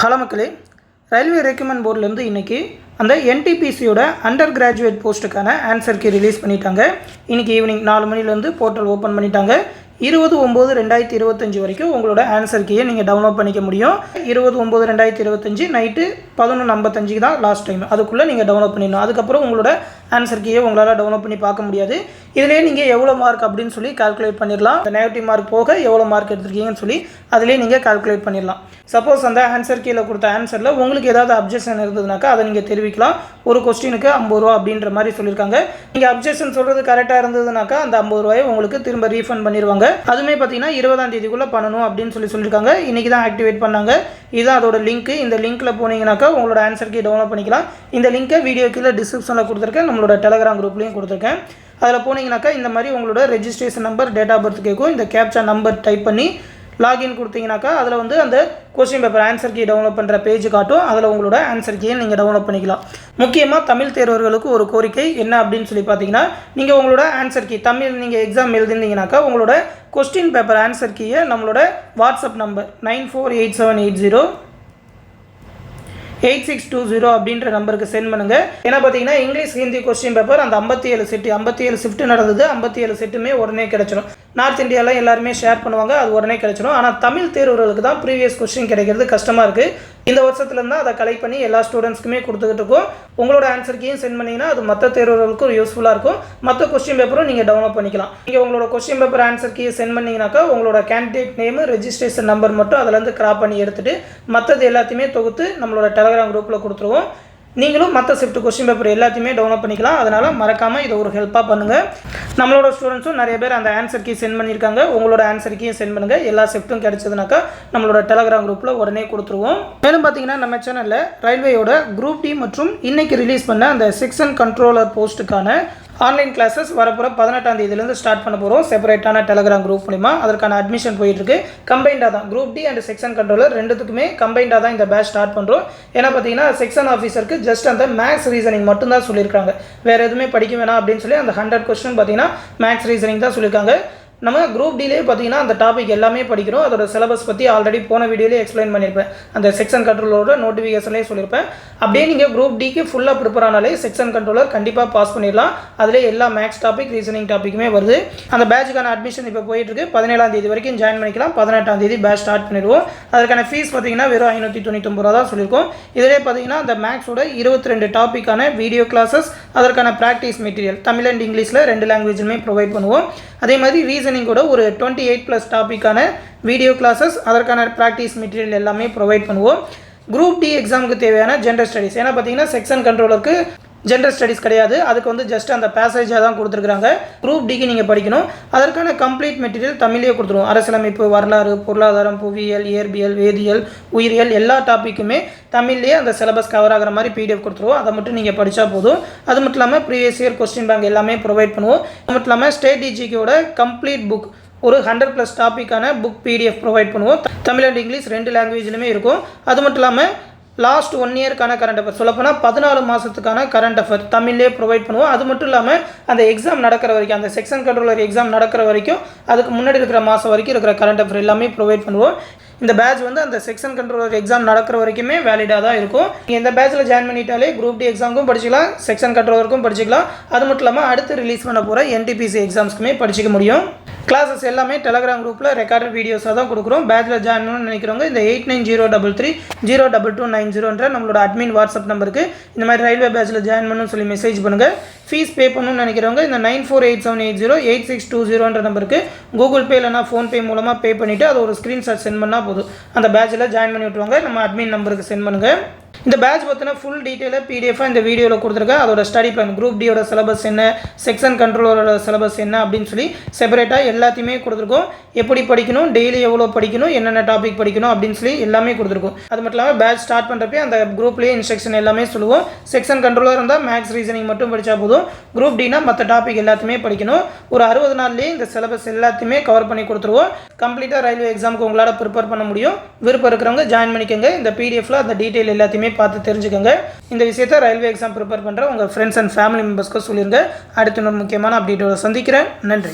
Hello மக்களே, railway recruitment போர்டிலேருந்து இன்றைக்கி அந்த என்டிபிசியோட அண்டர் கிராஜுவேட் போஸ்ட்டுக்கான ஆன்சர் கீ ரிலீஸ் பண்ணிட்டாங்க. இன்றைக்கி ஈவினிங் 4 மணிலேருந்து போர்ட்டல் ஓப்பன் பண்ணிட்டாங்க. 20/9/2025 வரைக்கும் உங்களோட ஆன்சர் கீயை நீங்கள் டவுன்லோட் பண்ணிக்க முடியும். 20/9/2025 நைட்டு 11:55 தான் லாஸ்ட் டைம். அதுக்குள்ளே நீங்கள் டவுன்லோட் பண்ணிடணும். அதுக்கப்புறம் உங்களோட ஆன்சர் கீயை உங்களால் டவுன்லோட் பண்ணி பார்க்க முடியாது. இதிலே நீங்கள் எவ்வளோ மார்க் அப்படின்னு சொல்லி கால்குலேட் பண்ணிடலாம். நெகட்டிவ் மார்க் போக எவ்வளோ மார்க் எடுத்துருக்கீங்கன்னு சொல்லி அதிலே நீங்கள் கால்குலேட் பண்ணிடலாம். சப்போஸ் அந்த ஆன்சர் கீழே கொடுத்த ஆன்சரில் உங்களுக்கு ஏதாவது அப்ஜெக்ஷன் இருந்ததுனாக்கா அதை நீங்கள் தெரிவிக்கலாம். ஒரு கொஸ்டினுக்கு 50 ரூபா அப்படின்ற மாதிரி சொல்லியிருக்காங்க. நீங்கள் அப்ஜெக்ஷன் சொல்கிறது கரெக்டாக இருந்ததுனாக்கா அந்த 50 ரூபாயை உங்களுக்கு திரும்ப ரீஃபண்ட் பண்ணிடுவாங்க. அதுவுமே பார்த்தீங்கன்னா 20ஆம் தேதிக்குள்ளே பண்ணணும் அப்படின்னு சொல்லியிருக்காங்க. இன்றைக்கி தான் ஆக்டிவேட் பண்ணாங்க. இதுதான் அதோட லிங்க். இந்த லிங்க்கில் போனீங்கன்னாக்கா உங்களோட ஆன்சர் கீ டவுன்லோட் பண்ணிக்கலாம். இந்த லிங்க்கை வீடியோ கீழே டிஸ்கிரிப்ஷனில் கொடுத்துருக்கேன். நம்மளோட டெலகிராம் குரூப்லையும் கொடுத்துருக்கேன். அதில் போனீங்கன்னாக்கா இந்த மாதிரி உங்களோட registration number, date of birth கேட்கும். இந்த கேப்சா நம்பர் டைப் பண்ணி லாகின் கொடுத்தீங்கன்னாக்கா அதில் வந்து அந்த question paper answer key download பண்ணுற பேஜ் காட்டும். அதில் உங்களோட ஆன்சர் கீயை நீங்கள் டவுன்லோட் பண்ணிக்கலாம். முக்கியமாக தமிழ் தேர்வர்களுக்கு ஒரு கோரிக்கை என்ன அப்படின்னு சொல்லி பார்த்தீங்கன்னா, நீங்கள் உங்களோட ஆன்சர் கீ தமிழ் நீங்கள் எக்ஸாம் எழுதிருந்தீங்கன்னாக்கா உங்களோட கொஸ்டின் பேப்பர் ஆன்சர் கீயை நம்மளோட வாட்ஸ்அப் நம்பர் 9487808620 அப்படின்ற நம்பருக்கு சென்ட் பண்ணுங்கள். ஏன்னா பார்த்தீங்கன்னா இங்கிலீஷ் ஹிந்தி கொஸ்டின் பேப்பர் அந்த 57 ஷிஃப்ட் நடந்தது. 57 செட்டுமே உடனே கிடச்சிடும். நார்த் இந்தியாவில் எல்லாருமே ஷேர் பண்ணுவாங்க, அது உடனே கிடச்சிடும். ஆனால் தமிழ் தேர்வர்களுக்கு தான் ப்ரீவியஸ் கொஸ்டின் கிடைக்கிறது கஷ்டமாக இருக்குது. இந்த வருஷத்துலேருந்து அதை கலெக்ட் பண்ணி எல்லா ஸ்டூடெண்ட்ஸ்க்குமே கொடுத்துக்கிட்டு இருக்கோம். உங்களோட ஆன்சர் கீயும் சென்ட் பண்ணிங்கன்னா அது மற்ற தேர்வர்களுக்கும் யூஸ்ஃபுல்லாக இருக்கும். மற்ற கொஸ்டின் பேப்பரும் நீங்கள் டவுன்லோட் பண்ணிக்கலாம். நீங்கள் உங்களோட கொஸ்டின் பேப்பர் ஆன்சர் கீயை சென்ட் பண்ணிங்கனாக்கா உங்களோட கேண்டிடேட் நேமு, ரெஜிஸ்ட்ரேஷன் நம்பர் மட்டும் அதிலேருந்து கிராப் பண்ணி எடுத்துகிட்டு மற்றது எல்லாத்தையுமே தொகுத்து நம்மளோட டெலகிராம் குரூப்பில் கொடுத்துருவோம். நீங்களும் மற்ற ஷிஃப்ட் கொஸ்டின் பேப்பர் எல்லாத்தையுமே டவுன்லோட் பண்ணிக்கலாம். அதனால் மறக்காமல் இதை ஒரு ஹெல்ப்பாக பண்ணுங்கள். நம்மளோட ஸ்டூடெண்ட்ஸும் நிறைய பேர் அந்த ஆன்சர் கீ சென்ட் பண்ணியிருக்காங்க. உங்களோட ஆன்சர் கீயும் சென்ட் பண்ணுங்கள். எல்லா ஷிஃப்ட்டும் கிடைச்சதுனாக்கா நம்மளோட டெலகிராம் குரூப்பில் உடனே கொடுத்துருவோம். மேலும் பார்த்தீங்கன்னா நம்ம சேனலில் ரயில்வேயோட குரூப் டி மற்றும் இன்றைக்கி ரிலீஸ் பண்ண அந்த செக்ஷன் கண்ட்ரோலர் போஸ்ட்டுக்கான ஆன்லைன் கிளாஸஸ் வரப்போகிற 18ஆம் தேதியிலேருந்து ஸ்டார்ட் பண்ண போகிறோம். செப்பரேட்டான டெலகிராம் குரூப் மூலிமா அதற்கான அட்மிஷன் போயிட்டுருக்கு. கம்பைண்டாக தான் group D and section controller ரெண்டுத்துக்குமே கம்பைண்டாக தான் இந்த பேட்ச் ஸ்டார்ட் பண்ணுறோம். ஏன்னா பார்த்தீங்கன்னா செக்ஷன் ஆஃபீஸருக்கு ஜஸ்ட் அந்த மேக்ஸ் ரீசனிங் மட்டும்தான் சொல்லியிருக்காங்க. வேறு எதுவுமே படிக்க வேணாம் அப்படின்னு சொல்லி அந்த 100 கொஸ்டின் பார்த்தீங்கன்னா மேக்ஸ் ரீசனிங் தான் சொல்லியிருக்காங்க. நம்ம குரூப் டிலே பார்த்தீங்கன்னா அந்த டாபிக் எல்லாமே படிக்கிறோம். அதோட சிலபஸ் பற்றி ஆல்ரெடி போன வீடியோலேயே எக்ஸ்பிளைன் பண்ணியிருப்பேன். அந்த செக்ஷன் கண்ட்ரோலரோட நோட்டிஃபிகேஷன்லேயே சொல்லியிருப்பேன். அப்படியே நீங்கள் குரூப் டிக்கு ஃபுல்லாக ப்ரிப்பேர் ஆனாலே செக்ஷன் கண்ட்ரோலர் கண்டிப்பாக பாஸ் பண்ணிடலாம். அதிலே எல்லா மேக்ஸ் டாபிக், ரீசனிங் டாப்பிக்குமே வருது. அந்த பேட்சுக்கான அட்மிஷன் இப்போ போயிட்டுருக்கு. 17ஆம் தேதி வரைக்கும் ஜாயின் பண்ணிக்கலாம். 18ஆம் தேதி பேட்ச் ஸ்டார்ட் பண்ணிடுவோம். அதுக்கான ஃபீஸ் பார்த்தீங்கன்னா வெறும் 599 ரூபா தான் சொல்லியிருக்கோம். இதிலே பார்த்தீங்கன்னா அந்த மேக்ஸோட 22 டாப்பிக்கான வீடியோ கிளாஸஸ், அதற்கான ப்ராக்டிஸ் மெட்டீரியல் தமிழ் அண்ட் இங்கிலீஷில் 2 லாங்குவேஜுமே ப்ரொவைட் பண்ணுவோம். அதே மாதிரி ரீசனிங்கோட ஒரு 28+ டாப்பிக்கான வீடியோ கிளாஸஸ், அதற்கான ப்ராக்டிஸ் மெட்டீரியல் எல்லாமே ப்ரொவைட் பண்ணுவோம். குரூப் டி எக்ஸாமுக்கு தேவையான ஜென்ரல் ஸ்டடீஸ், ஏன்னா பார்த்தீங்கன்னா செக்ஷன் கண்ட்ரோலருக்கு ஜென்ரல் ஸ்டடீஸ் கிடையாது. அதுக்கு வந்து ஜஸ்ட் அந்த பேசேஜாக தான் கொடுத்துருக்குறாங்க. குரூப் டிக்கு நீங்கள் படிக்கணும். அதற்கான கம்ப்ளீட் மெட்டீரியல் தமிழ்லேயே கொடுத்துருவோம். அரசியலமைப்பு, வரலாறு, பொருளாதாரம், புவியியல், இயற்பியல், வேதியியல், உயிரியல் எல்லா டாப்பிக்குமே தமிழ்லேயே அந்த சிலபஸ் கவர் ஆகிற மாதிரி PDF கொடுத்துருவோம். அதை மட்டும் நீங்கள் படித்தா போதும். அது மட்டும் இல்லாமல் ப்ரீவியஸ் இயர் கொஸ்டின் பேங்க் எல்லாமே ப்ரொவைட் பண்ணுவோம். அது மட்டும் இல்லாமல் ஸ்ட்ராட்டஜிக்கோட கம்ப்ளீட் புக் ஒரு 100+ டாப்பிக்கான புக் PDF ப்ரொவைட் பண்ணுவோம். தமிழ் அண்ட் இங்கிலீஷ் 2 லாங்குவேஜ்லையுமே இருக்கும். அது மட்டும் இல்லாமல் லாஸ்ட் 1 இயர்க்கான கரண்ட் அஃபேர், சொல்லப்போனால் 14 மாதத்துக்கான கரண்ட் அஃபேர் தமிழ்லேயே ப்ரொவைட் பண்ணுவோம். அது மட்டும் இல்லாமல் அந்த எக்ஸாம் நடக்கிற வரைக்கும், அந்த செக்ஷன் கண்ட்ரோலர் எக்ஸாம் நடக்கிற வரைக்கும், அதுக்கு முன்னாடி இருக்கிற மாதம் வரைக்கும் இருக்கிற கரண்ட் அஃபேர் எல்லாமே ப்ரொவைட் பண்ணுவோம். இந்த பேட்ச் வந்து அந்த செக்ஷன் கண்ட்ரோலர் எக்ஸாம் நடக்கிற வரைக்குமே வேலிடாக தான் இருக்கும். நீங்கள் இந்த பேட்சில் ஜாயின் பண்ணிட்டாலே குரூப் டி எக்ஸாமுக்கும் படிச்சிக்கலாம், செக்ஷன் கண்ட்ரோலருக்கும் படிச்சிக்கலாம். அது மட்டும் இல்லாமல் அடுத்து ரிலீஸ் பண்ண போகிற NTPC எக்ஸாம்ஸ்க்குமே படிச்சிக்க முடியும். கிளாஸஸ் எல்லாமே டெலகிராம் குரூப்பில் ரெக்கார்டட் வீடியோஸாக தான் கொடுக்குறோம். பேட்சில் ஜாயின் பண்ணணும்னு நினைக்கிறவங்க இந்த 8903302290 நம்மளோட அட்மின் வாட்ஸ்அப் நம்பருக்கு இந்த மாதிரி ரயில்வே பேட்சில் ஜாயின் பண்ணணும்னு சொல்லி மெசேஜ் பண்ணுங்கள். ஃபீஸ் பே பண்ணணும்னு நினைக்கிறவங்க இந்த 9487808620 நம்பருக்கு கூகுள் பே இல்லைனா ஃபோன்பே மூலமாக பே பண்ணிவிட்டு அதை ஒரு ஸ்க்ரீன்ஷாட் சென்ட் பண்ணால் போதும். அந்த பேட்சில் ஜாயின் பண்ணி விட்டுருவாங்க. நம்ம அட்மின் நம்பருக்கு சென்ட் பண்ணுங்கள். இந்த பேட்ச் பற்றின ஃபுல் டீட்டெயிலாக PDF-ஆக இந்த வீடியோவில் கொடுத்துருக்கேன். அதோட ஸ்டடி பிளான், குரூப் டியோட சிலபஸ் என்ன, செக்ஷன் கண்ட்ரோலரோட சிலபஸ் என்ன அப்படின்னு சொல்லி செப்பரேட்டாக எல்லாத்தையுமே கொடுத்துருக்கோம். எப்படி படிக்கணும், டெய்லி எவ்வளோ படிக்கணும், என்னென்ன டாபிக் படிக்கணும் அப்படின்னு சொல்லி எல்லாமே கொடுத்துருக்கோம். அது மட்டும் இல்லாமல் பேட்ச் ஸ்டார்ட் பண்ணுறப்பே அந்த குரூப்லேயே இன்ஸ்ட்ரக்ஷன் எல்லாமே சொல்லுவோம். செக்ஷன் கண்ட்ரோலர் இருந்தால் மேக்ஸ் ரீசனிங் மட்டும் படித்தா போதும். குரூப் டினா மற்ற டாபிக் எல்லாத்தையுமே படிக்கணும். ஒரு 60 நாள்லேயே இந்த சிலபஸ் எல்லாத்தையுமே கவர் பண்ணி கொடுத்துருவோம். கம்ப்ளீட்டாக ரயில்வே எக்ஸாமுக்கு உங்களால் ப்ரிப்பேர் பண்ண முடியும். விருப்பம் இருக்கிறவங்க ஜாயின் பண்ணிக்கோங்க. இந்த PDF-ல அந்த டீட்டெயில் எல்லாத்தையுமே பார்த்து தெரிஞ்சுக்கோங்க. இந்த விஷயத்தை ரயில்வே எக்ஸாம் ப்ரிப்பேர் பண்ணுற உங்கள் ஃப்ரெண்ட்ஸ் அண்ட் ஃபேமிலி மெம்பர்ஸ்க்கு சொல்லிடுங்க. அடுத்த இன்னொரு முக்கியமான அப்டேட்டோட சந்திக்கிறேன். நன்றி.